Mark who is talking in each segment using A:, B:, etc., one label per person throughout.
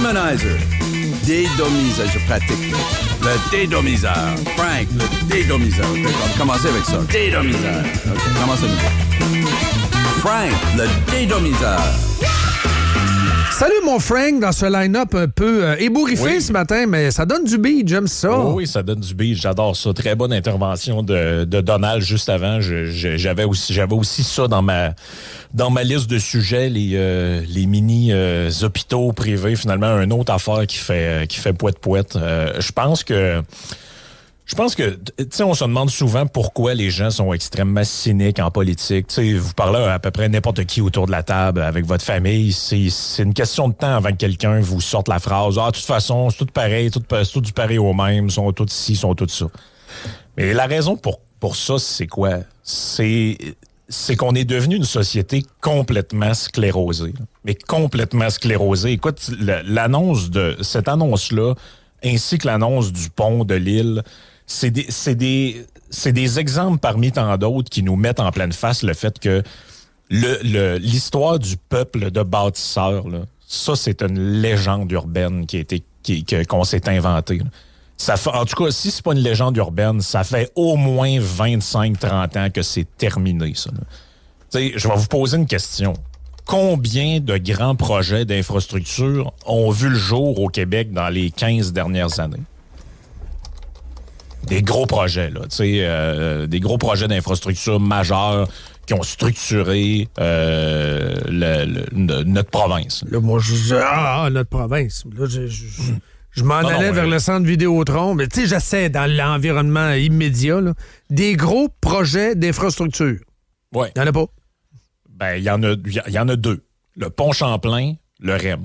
A: Womanizer. Dédomiseur, je pratique. Le dédomiseur. Frank, le dédomiseur. OK, on va commencer avec ça. Dédomiseur. OK, commence à nouveau. Frank, le dédomiseur.
B: Salut mon Frank, dans ce line-up un peu ébouriffé ce matin, mais ça donne du beat, j'aime ça.
C: Oui, ça donne du beat, j'adore ça. Très bonne intervention de Donald juste avant. J'avais aussi ça dans ma liste de sujets, les mini hôpitaux privés. Finalement, une autre affaire qui fait poète-poète. Je pense que, tu sais, on se demande souvent pourquoi les gens sont extrêmement cyniques en politique. Tu sais, vous parlez à peu près n'importe qui autour de la table avec votre famille. C'est une question de temps avant que quelqu'un vous sorte la phrase. Ah, de toute façon, c'est tout pareil, c'est tout du pareil au même, sont tous ci, sont tous ça. Mais la raison pour ça, c'est quoi? C'est qu'on est devenu une société complètement sclérosée. Là. Mais complètement sclérosée. Écoute, cette annonce-là, ainsi que l'annonce du pont de l'île, c'est des exemples parmi tant d'autres qui nous mettent en pleine face le fait que l'histoire du peuple de bâtisseurs, là, ça, c'est une légende urbaine qu'on s'est inventée. En tout cas, si c'est pas une légende urbaine, ça fait au moins 25-30 ans que c'est terminé, ça. Je vais vous poser une question. Combien de grands projets d'infrastructure ont vu le jour au Québec dans les 15 dernières années? Des gros projets, là, des gros projets d'infrastructure majeurs qui ont structuré notre province.
B: Là, moi, notre province. Là, je m'en allais vers le centre Vidéotron, mais tu sais, j'essaie dans l'environnement immédiat, là, des gros projets d'infrastructure.
C: Oui.
B: Il n'y en a pas.
C: Ben, il y en a deux. Le pont Champlain, le REM.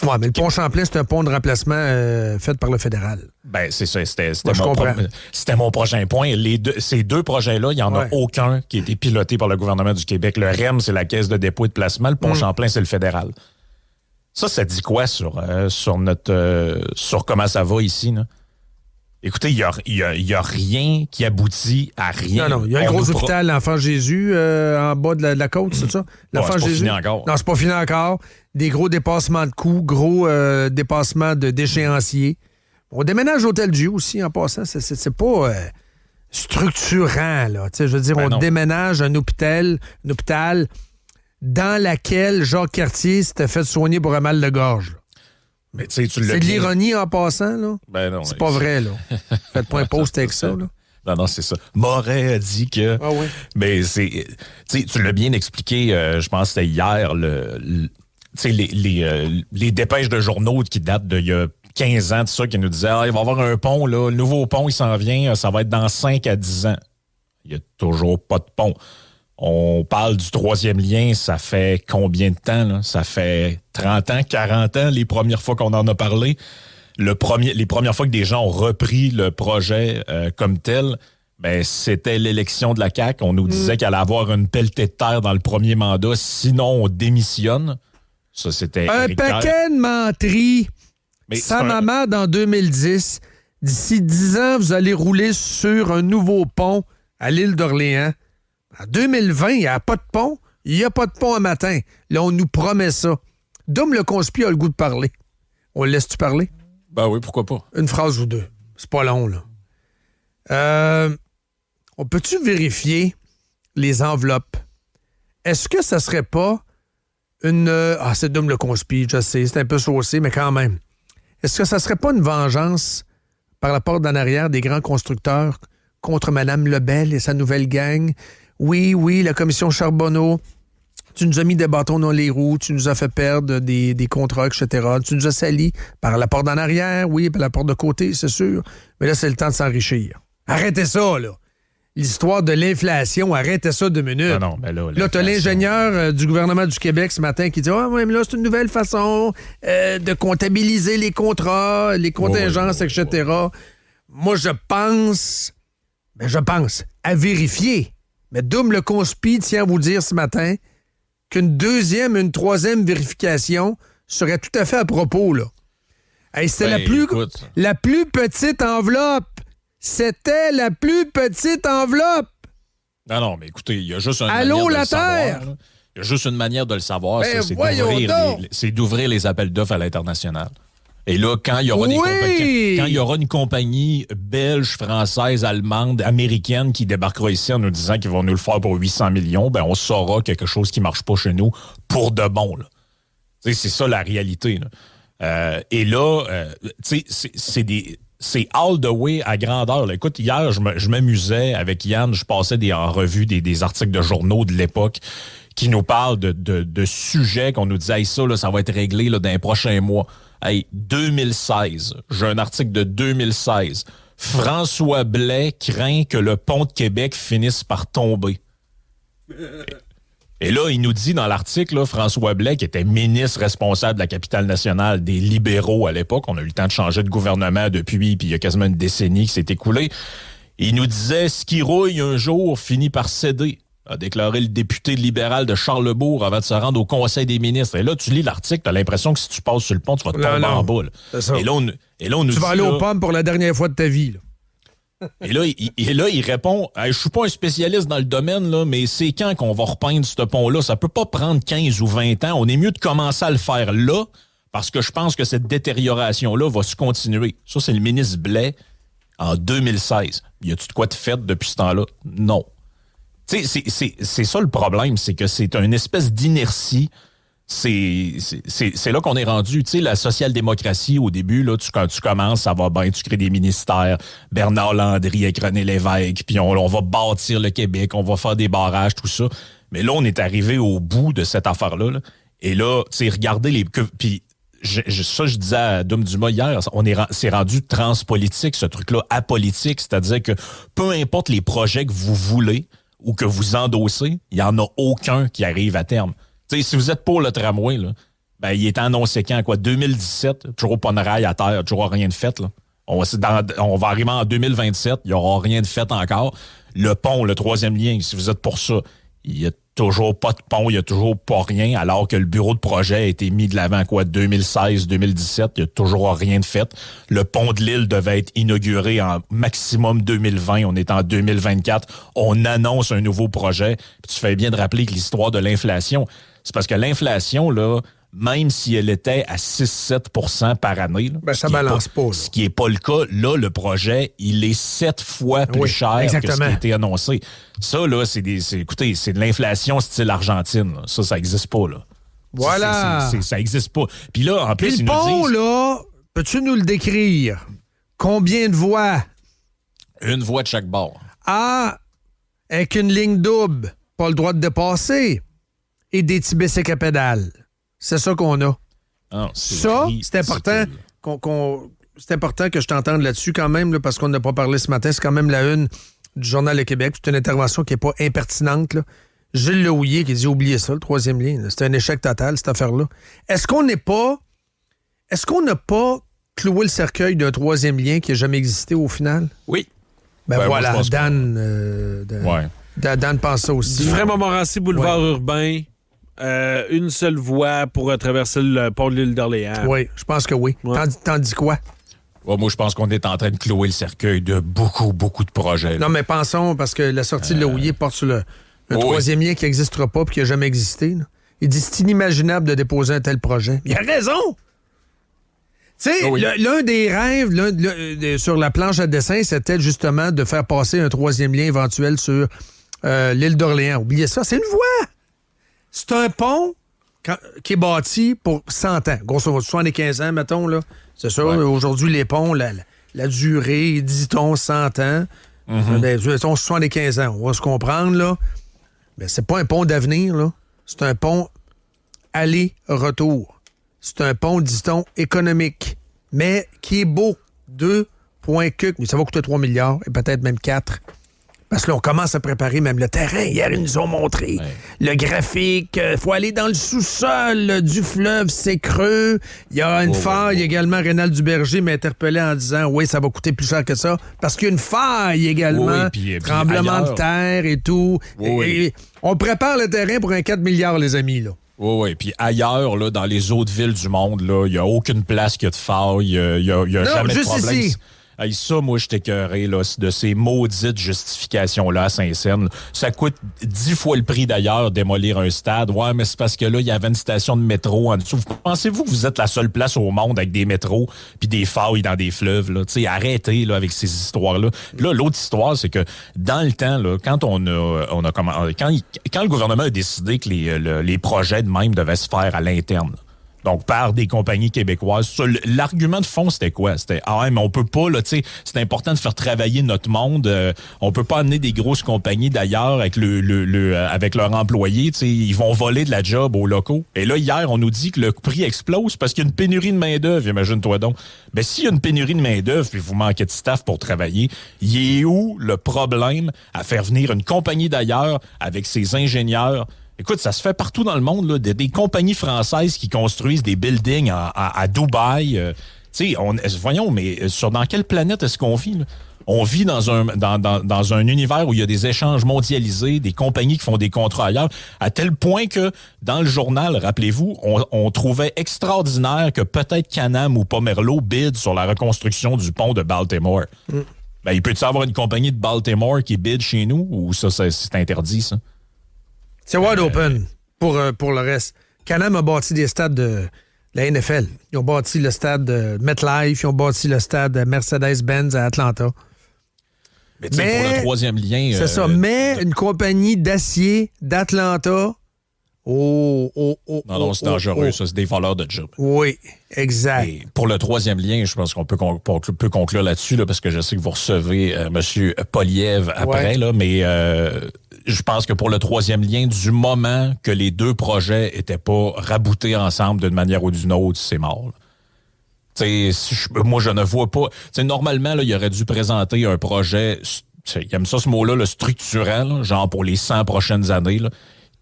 B: Oui, mais le pont Champlain, c'est un pont de remplacement fait par le fédéral.
C: Ben, c'est ça. C'était mon prochain point. Ces deux projets-là, il n'y en a aucun qui a été piloté par le gouvernement du Québec. Le REM, c'est la Caisse de dépôt et de placement. Le pont Champlain, c'est le fédéral. Ça dit quoi sur comment ça va ici, là? Écoutez, il y a rien qui aboutit à rien.
B: Non, il y a un gros hôpital, l'Enfant Jésus, en bas de la côte, c'est ça? L'Enfant Jésus.
C: C'est pas fini encore.
B: Non, c'est pas fini encore. Des gros dépassements de coûts, gros dépassements d'échéanciers. On déménage l'Hôtel Dieu aussi, en passant. C'est pas structurant, là. Tu sais, je veux dire, on déménage un hôpital dans lequel Jacques Cartier s'était fait soigner pour un mal de gorge, là.
C: Mais c'est
B: de l'ironie en passant, là.
C: Ben non.
B: C'est pas vrai, là. Faites pas un post avec ça, là.
C: Non, c'est ça. Moret a dit que...
B: Ah oui.
C: Mais tu l'as bien expliqué, je pense que c'était hier, les dépêches de journaux qui datent d'il y a 15 ans de ça, qui nous disaient il va y avoir un pont, là, le nouveau pont, il s'en vient, ça va être dans 5 à 10 ans. Il n'y a toujours pas de pont. On parle du troisième lien, ça fait combien de temps, là? Ça fait 30 ans, 40 ans, les premières fois qu'on en a parlé. Les premières fois que des gens ont repris le projet comme tel, ben c'était l'élection de la CAQ. On nous disait qu'elle allait avoir une pelletée de terre dans le premier mandat, sinon on démissionne. Ça, c'était
B: un paquet de menteries. Sam Hamad en 2010. D'ici 10 ans, vous allez rouler sur un nouveau pont à l'île d'Orléans. En 2020, il n'y a pas de pont. Il n'y a pas de pont un matin. Là, on nous promet ça. Dom le conspi a le goût de parler. On le laisse-tu parler?
C: Ben oui, pourquoi pas?
B: Une phrase ou deux. C'est pas long, là. On peut-tu vérifier les enveloppes? Est-ce que ça serait pas une... c'est Dom le conspi, je sais, c'est un peu saucé, mais quand même. Est-ce que ça serait pas une vengeance par la porte d'en arrière des grands constructeurs contre Mme Lebel et sa nouvelle gang? Oui, la commission Charbonneau, tu nous as mis des bâtons dans les roues, tu nous as fait perdre des contrats, etc. Tu nous as salis par la porte d'en arrière, oui, par la porte de côté, c'est sûr. Mais là, c'est le temps de s'enrichir. Arrêtez ça, là. L'histoire de l'inflation, arrêtez ça 2 minutes.
C: Non, mais là
B: t'as l'ingénieur du gouvernement du Québec ce matin qui dit « Ah, mais là, c'est une nouvelle façon de comptabiliser les contrats, les contingences, etc. » Moi, je pense, à vérifier. Mais Dom le conspi tient à vous dire ce matin qu'une deuxième, une troisième vérification serait tout à fait à propos, là. Hey, c'était la plus petite enveloppe. C'était la plus petite enveloppe.
C: Non, mais écoutez, il y a juste un...
B: Allô, la Terre?
C: Il y a juste une manière de le savoir,
B: Ben,
C: ça,
B: voyons donc!
C: c'est d'ouvrir les appels d'offres à l'international. Et là, quand il y aura quand il y aura une compagnie belge, française, allemande, américaine qui débarquera ici en nous disant qu'ils vont nous le faire pour 800 millions, ben on saura quelque chose qui marche pas chez nous pour de bon. Là. C'est ça la réalité. Là. Et là, c'est all the way à grandeur. Là. Écoute, hier, je m'amusais avec Yann, je passais en revue des articles de journaux de l'époque qui nous parlent de sujets qu'on nous disait hey, ça va être réglé là, dans les prochains mois. Hey, 2016, j'ai un article de 2016. François Blais craint que le pont de Québec finisse par tomber. Et là, il nous dit dans l'article, là, François Blais, qui était ministre responsable de la capitale nationale des libéraux à l'époque, on a eu le temps de changer de gouvernement depuis, puis il y a quasiment une décennie qui s'est écoulée, il nous disait « Ce qui rouille un jour finit par céder », a déclaré le député libéral de Charlesbourg avant de se rendre au Conseil des ministres. Et là, tu lis l'article, tu as l'impression que si tu passes sur le pont, tu vas te tomber en bas. Et là, on nous dit...
B: Tu vas aller aux pommes pour la dernière fois de ta vie, là.
C: Et là, il répond hey, je suis pas un spécialiste dans le domaine, là, mais c'est quand qu'on va repeindre ce pont-là? Ça peut pas prendre 15 ou 20 ans. On est mieux de commencer à le faire là, parce que je pense que cette détérioration-là va se continuer. Ça, c'est le ministre Blais en 2016. Y a-tu de quoi de fait depuis ce temps-là? Non. Tu sais, c'est ça le problème, c'est que c'est une espèce d'inertie. C'est là qu'on est rendu. Tu sais, la social-démocratie, au début, là, quand tu commences, ça va bien, tu crées des ministères, Bernard Landry avec René Lévesque, puis on va bâtir le Québec, on va faire des barrages, tout ça. Mais là, on est arrivé au bout de cette affaire-là. Là. Et là, tu sais, regardez les... Puis je disais à Dom Dumas hier, c'est rendu transpolitique, ce truc-là, apolitique, c'est-à-dire que peu importe les projets que vous voulez ou que vous endossez, il n'y en a aucun qui arrive à terme. T'sais, si vous êtes pour le tramway, là, ben, il est annoncé quand? Quoi? 2017, toujours pas de rail à terre, toujours rien de fait. Là. On va arriver en 2027, il n'y aura rien de fait encore. Le pont, le troisième lien, si vous êtes pour ça, il n'y a toujours pas de pont, il n'y a toujours pas rien, alors que le bureau de projet a été mis de l'avant, 2016-2017, il n'y a toujours rien de fait. Le pont de l'île devait être inauguré en maximum 2020, on est en 2024, on annonce un nouveau projet. Puis tu fais bien de rappeler que l'histoire de l'inflation, c'est parce que l'inflation, là, même si elle était à 6-7% par année, là,
B: ben, ça balance pas.
C: Ce qui n'est pas le cas, là, le projet, il est 7 fois plus cher que ce qui a été annoncé. Ça, là, écoutez, c'est de l'inflation style Argentine. Là. Ça n'existe pas, là.
B: Voilà.
C: Ça n'existe pas. Puis là, en plus,
B: le pont, là, peux-tu nous le décrire? Combien de voies?
C: Une voie de chaque bord.
B: Ah, avec une ligne double, pas le droit de dépasser. Et des petits bicycles à pédales. C'est ça qu'on a.
C: Ah,
B: c'est important c'est important que je t'entende là-dessus quand même, là, parce qu'on n'a pas parlé ce matin. C'est quand même la une du Journal de Québec. C'est une intervention qui n'est pas impertinente. Là. Gilles Lehouillier qui dit « Oubliez ça, le troisième lien. C'est un échec total, cette affaire-là. » Est-ce qu'on n'a pas cloué le cercueil d'un troisième lien qui n'a jamais existé au final?
C: Oui.
B: Ben voilà,
C: moi,
B: Dan pense ça aussi.
D: Du vrai Montmorency, boulevard urbain. Une seule voie pour traverser le pont de l'île d'Orléans.
B: Oui, je pense que oui. Ouais. T'en dis quoi?
C: Ouais, moi, je pense qu'on est en train de clouer le cercueil de beaucoup de projets. Là.
B: Non, mais pensons, parce que la sortie de Lehouillier porte sur un troisième lien qui n'existera pas et qui n'a jamais existé. Là. Il dit c'est inimaginable de déposer un tel projet. Il a raison! Tu sais, l'un des rêves sur la planche à dessin, c'était justement de faire passer un troisième lien éventuel sur l'île d'Orléans. Oubliez ça, c'est une voie! C'est un pont qui est bâti pour 100 ans. Grosso modo, 75 ans, mettons, là. C'est ça, aujourd'hui, les ponts, la durée, dit-on, 100 ans. Mettons, 75 ans. On va se comprendre, là. Mais c'est pas un pont d'avenir, là. C'est un pont aller-retour. C'est un pont, dit-on, économique, mais qui est beau. 2 points cuc, mais ça va coûter 3 milliards et peut-être même 4. Parce que là, on commence à préparer même le terrain. Hier, ils nous ont montré le graphique. Il faut aller dans le sous-sol du fleuve, c'est creux. Il y a une faille également. Rénal Duberger m'a interpellé en disant « Oui, ça va coûter plus cher que ça. » Parce qu'il y a une faille également. Tremblement de terre et tout. Et on prépare le terrain pour un 4 milliards, les amis, là.
C: Oui. Puis ailleurs, là, dans les autres villes du monde, il n'y a aucune place qui a de faille. Il n'y a jamais de problème. Ici. Hey, ça, moi, je t'écœurais là, de ces maudites justifications-là à Saint-Saëns. Ça coûte 10 fois le prix d'ailleurs, démolir un stade. Ouais, mais c'est parce que là, il y avait une station de métro en dessous. Pensez-vous que vous êtes la seule place au monde avec des métros puis des failles dans des fleuves? Là? T'sais, arrêtez là, avec ces histoires-là. Puis là, l'autre histoire, c'est que dans le temps, là, quand quand le gouvernement a décidé que les projets de même devaient se faire à l'interne, donc par des compagnies québécoises. L'argument de fond, c'était quoi? C'était, mais on peut pas, là, tu sais, c'est important de faire travailler notre monde. On peut pas amener des grosses compagnies d'ailleurs avec avec leurs employés, tu sais, ils vont voler de la job aux locaux. Et là, hier, on nous dit que le prix explose parce qu'il y a une pénurie de main-d'œuvre, imagine-toi donc. Ben, s'il y a une pénurie de main-d'œuvre puis vous manquez de staff pour travailler, il est où le problème à faire venir une compagnie d'ailleurs avec ses ingénieurs? Écoute, ça se fait partout dans le monde, là, des compagnies françaises qui construisent des buildings à Dubaï. Tu sais, voyons, mais dans quelle planète est-ce qu'on vit, là? On vit dans un univers où il y a des échanges mondialisés, des compagnies qui font des contrats ailleurs, à tel point que dans le journal, rappelez-vous, on trouvait extraordinaire que peut-être Can-Am ou Pomerleau bid sur la reconstruction du pont de Baltimore. Ben, il peut-y avoir une compagnie de Baltimore qui bid chez nous ou ça, c'est interdit, ça?
B: C'est wide open pour le reste. Can-Am a bâti des stades de la NFL. Ils ont bâti le stade de MetLife, ils ont bâti le stade de Mercedes-Benz à Atlanta.
C: Mais pour le troisième lien...
B: C'est ça. Mais une compagnie d'acier d'Atlanta...
C: Non, c'est dangereux, ça. C'est des voleurs de job.
B: Oui, exact.
C: Et pour le troisième lien, je pense qu'on peut conclure là-dessus, là, parce que je sais que vous recevez M. Poliev après, là, mais je pense que pour le troisième lien, du moment que les deux projets étaient pas raboutés ensemble d'une manière ou d'une autre, c'est mort. Moi, je ne vois pas... Normalement, là, il aurait dû présenter un projet, il aime ça ce mot-là, le structurant, là, genre pour les 100 prochaines années, là,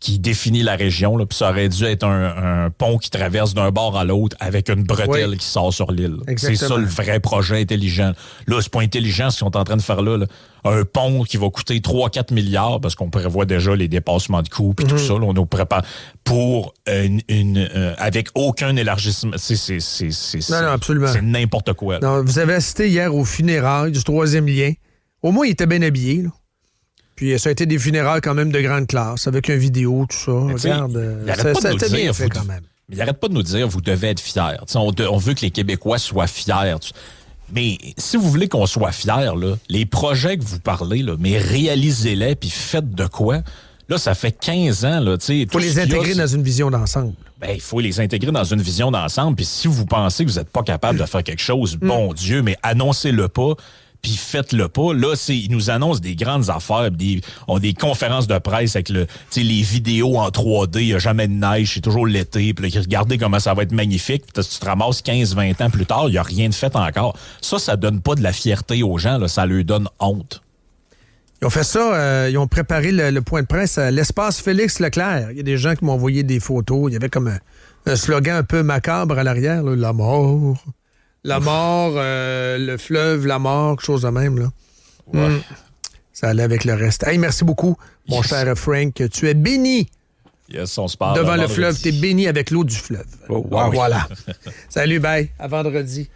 C: qui définit la région. Là, puis ça aurait dû être un pont qui traverse d'un bord à l'autre avec une bretelle qui sort sur l'île. C'est ça le vrai projet intelligent. Là, c'est pas intelligent ce qu'ils sont en train de faire là. Un pont qui va coûter 3-4 milliards parce qu'on prévoit déjà les dépassements de coûts puis tout ça. Là, on nous prépare pour avec aucun élargissement.
B: Non, absolument.
C: C'est n'importe quoi.
B: Non, vous avez assisté hier aux funérailles du troisième lien. Au moins, il était bien habillé, là. Puis ça a été des funérailles quand même de grande classe, avec une vidéo, tout ça. Regarde, ça a été bien fait quand même.
C: Mais il n'arrête pas de nous dire, vous devez être fiers. On veut que les Québécois soient fiers. Mais si vous voulez qu'on soit fiers, là, les projets que vous parlez, là, mais réalisez-les, puis faites de quoi? Là, ça fait 15 ans. Il
B: faut les intégrer dans une vision d'ensemble.
C: Ben, il faut les intégrer dans une vision d'ensemble. Puis si vous pensez que vous n'êtes pas capable de faire quelque chose, bon Dieu, mais annoncez-le pas. Puis faites-le pas. Là, ils nous annoncent des grandes affaires, ont des conférences de presse avec les vidéos en 3D, il n'y a jamais de neige, c'est toujours l'été, puis là, regardez comment ça va être magnifique, puis tu te ramasses 15-20 ans plus tard, il n'y a rien de fait encore. Ça donne pas de la fierté aux gens, là, ça leur donne honte.
B: Ils ont fait ça, ils ont préparé le point de presse à l'espace Félix Leclerc. Il y a des gens qui m'ont envoyé des photos, il y avait comme un slogan un peu macabre à l'arrière, là, la mort... La mort, le fleuve, la mort, quelque chose de même, là. Ouais. Ça allait avec le reste. Hey, merci beaucoup, mon cher Frank. Tu es béni.
C: Yes, on se parle.
B: Devant le fleuve, tu es béni avec l'eau du fleuve.
C: Oh, wow.
B: Voilà. Salut, bye. À vendredi.